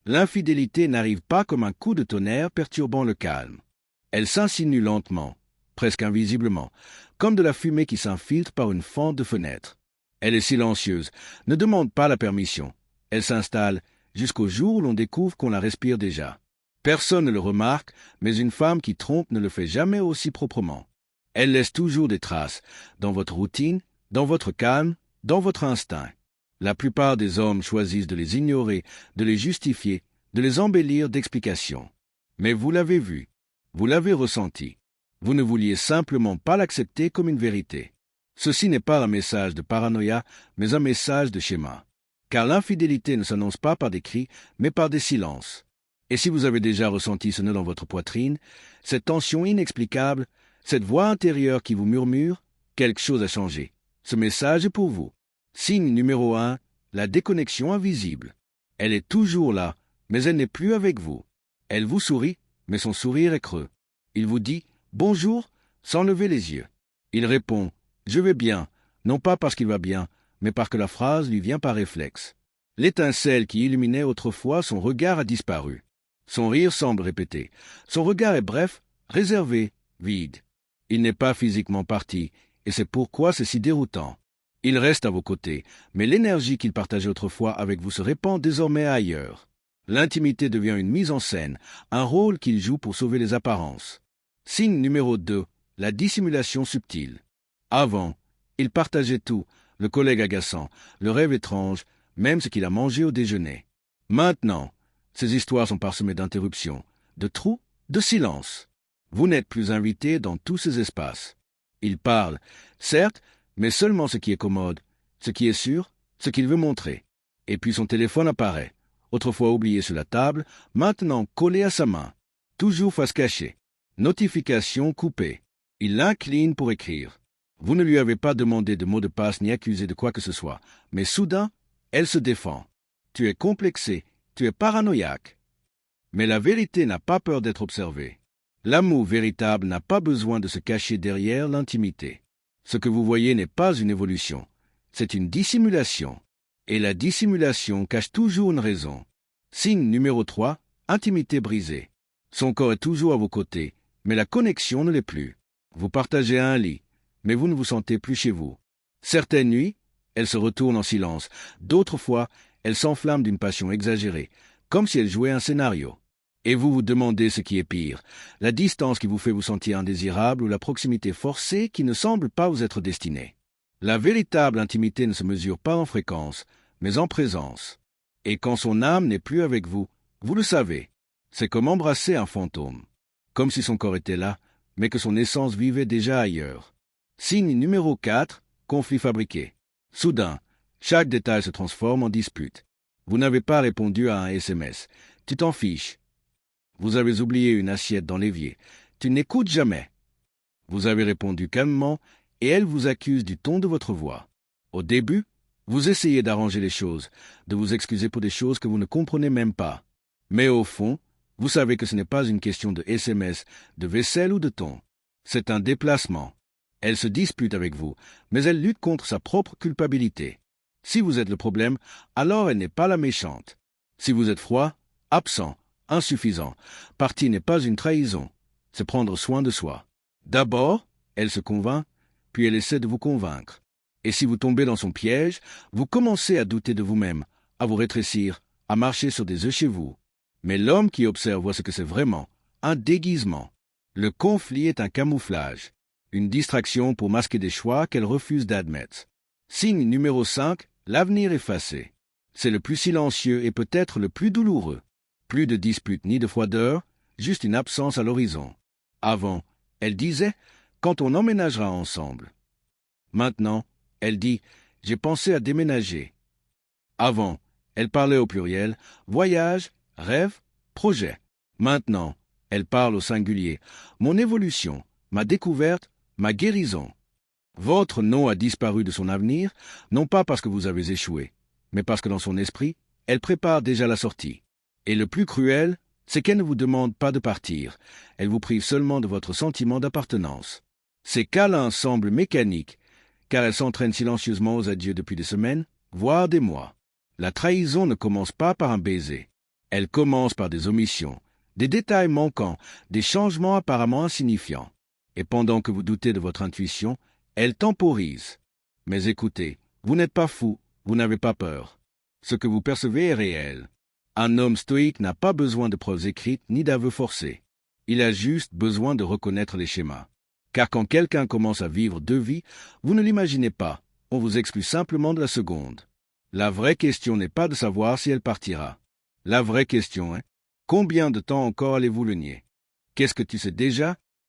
L'infidélité n'arrive pas comme un coup de tonnerre perturbant le calme. Elle s'insinue lentement, presque invisiblement, comme de la fumée qui s'infiltre par une fente de fenêtre. Elle est silencieuse, ne demande pas la permission. Elle s'installe jusqu'au jour où l'on découvre qu'on la respire déjà. Personne ne le remarque, mais une femme qui trompe ne le fait jamais aussi proprement. Elle laisse toujours des traces, dans votre routine, dans votre calme, dans votre instinct. La plupart des hommes choisissent de les ignorer, de les justifier, de les embellir d'explications. Mais vous l'avez vu, vous l'avez ressenti. Vous ne vouliez simplement pas l'accepter comme une vérité. Ceci n'est pas un message de paranoïa, mais un message de schéma. Car l'infidélité ne s'annonce pas par des cris, mais par des silences. Et si vous avez déjà ressenti ce nœud dans votre poitrine, cette tension inexplicable, cette voix intérieure qui vous murmure, quelque chose a changé. Ce message est pour vous. Signe numéro 1, la déconnexion invisible. Elle est toujours là, mais elle n'est plus avec vous. Elle vous sourit, mais son sourire est creux. Il vous dit « bonjour » sans lever les yeux. Il répond « je vais bien », non pas parce qu'il va bien, mais parce que la phrase lui vient par réflexe. L'étincelle qui illuminait autrefois son regard a disparu. Son rire semble répété. Son regard est bref, réservé, vide. Il n'est pas physiquement parti, et c'est pourquoi c'est si déroutant. Il reste à vos côtés, mais l'énergie qu'il partageait autrefois avec vous se répand désormais ailleurs. L'intimité devient une mise en scène, un rôle qu'il joue pour sauver les apparences. Signe numéro 2, la dissimulation subtile. Avant, il partageait tout, le collègue agaçant, le rêve étrange, même ce qu'il a mangé au déjeuner. Maintenant, ces histoires sont parsemées d'interruptions, de trous, de silences. Vous n'êtes plus invité dans tous ces espaces. Il parle, certes, mais seulement ce qui est commode, ce qui est sûr, ce qu'il veut montrer. Et puis son téléphone apparaît, autrefois oublié sur la table, maintenant collé à sa main, toujours face cachée. Notification coupée. Il l'incline pour écrire. Vous ne lui avez pas demandé de mot de passe ni accusé de quoi que ce soit, mais soudain, elle se défend. Tu es complexé, tu es paranoïaque. Mais la vérité n'a pas peur d'être observée. L'amour véritable n'a pas besoin de se cacher derrière l'intimité. Ce que vous voyez n'est pas une évolution, c'est une dissimulation. Et la dissimulation cache toujours une raison. Signe numéro 3, intimité brisée. Son corps est toujours à vos côtés, mais la connexion ne l'est plus. Vous partagez un lit, mais vous ne vous sentez plus chez vous. Certaines nuits, elle se retourne en silence. D'autres fois, elle s'enflamme d'une passion exagérée, comme si elle jouait un scénario. Et vous vous demandez ce qui est pire, la distance qui vous fait vous sentir indésirable ou la proximité forcée qui ne semble pas vous être destinée. La véritable intimité ne se mesure pas en fréquence, mais en présence. Et quand son âme n'est plus avec vous, vous le savez. C'est comme embrasser un fantôme. Comme si son corps était là, mais que son essence vivait déjà ailleurs. Signe numéro 4, conflit fabriqué. Soudain, chaque détail se transforme en dispute. Vous n'avez pas répondu à un SMS. Tu t'en fiches. Vous avez oublié une assiette dans l'évier. Tu n'écoutes jamais. Vous avez répondu calmement et elle vous accuse du ton de votre voix. Au début, vous essayez d'arranger les choses, de vous excuser pour des choses que vous ne comprenez même pas. Mais au fond, vous savez que ce n'est pas une question de SMS, de vaisselle ou de ton. C'est un déplacement. Elle se dispute avec vous, mais elle lutte contre sa propre culpabilité. Si vous êtes le problème, alors elle n'est pas la méchante. Si vous êtes froid, absent, insuffisant, partie n'est pas une trahison. C'est prendre soin de soi. D'abord, elle se convainc, puis elle essaie de vous convaincre. Et si vous tombez dans son piège, vous commencez à douter de vous-même, à vous rétrécir, à marcher sur des œufs chez vous. Mais l'homme qui observe voit ce que c'est vraiment, un déguisement. Le conflit est un camouflage, une distraction pour masquer des choix qu'elle refuse d'admettre. Signe numéro 5, l'avenir effacé. C'est le plus silencieux et peut-être le plus douloureux. Plus de disputes ni de froideur, juste une absence à l'horizon. Avant, elle disait « quand on emménagera ensemble ». Maintenant, elle dit « j'ai pensé à déménager ». Avant, elle parlait au pluriel « voyage, rêve, projet ». Maintenant, elle parle au singulier « mon évolution, ma découverte, ma guérison ». Votre nom a disparu de son avenir, non pas parce que vous avez échoué, mais parce que dans son esprit, elle prépare déjà la sortie. Et le plus cruel, c'est qu'elle ne vous demande pas de partir, elle vous prive seulement de votre sentiment d'appartenance. Ces câlins semblent mécaniques, car elle s'entraîne silencieusement aux adieux depuis des semaines, voire des mois. La trahison ne commence pas par un baiser. Elle commence par des omissions, des détails manquants, des changements apparemment insignifiants. Et pendant que vous doutez de votre intuition, elle temporise. Mais écoutez, vous n'êtes pas fou, vous n'avez pas peur. Ce que vous percevez est réel. Un homme stoïque n'a pas besoin de preuves écrites ni d'aveux forcés. Il a juste besoin de reconnaître les schémas. Car quand quelqu'un commence à vivre deux vies, vous ne l'imaginez pas, on vous exclut simplement de la seconde. La vraie question n'est pas de savoir si elle partira. La vraie question est, combien de temps encore allez-vous le nier? Qu'est-ce que tu sais déjà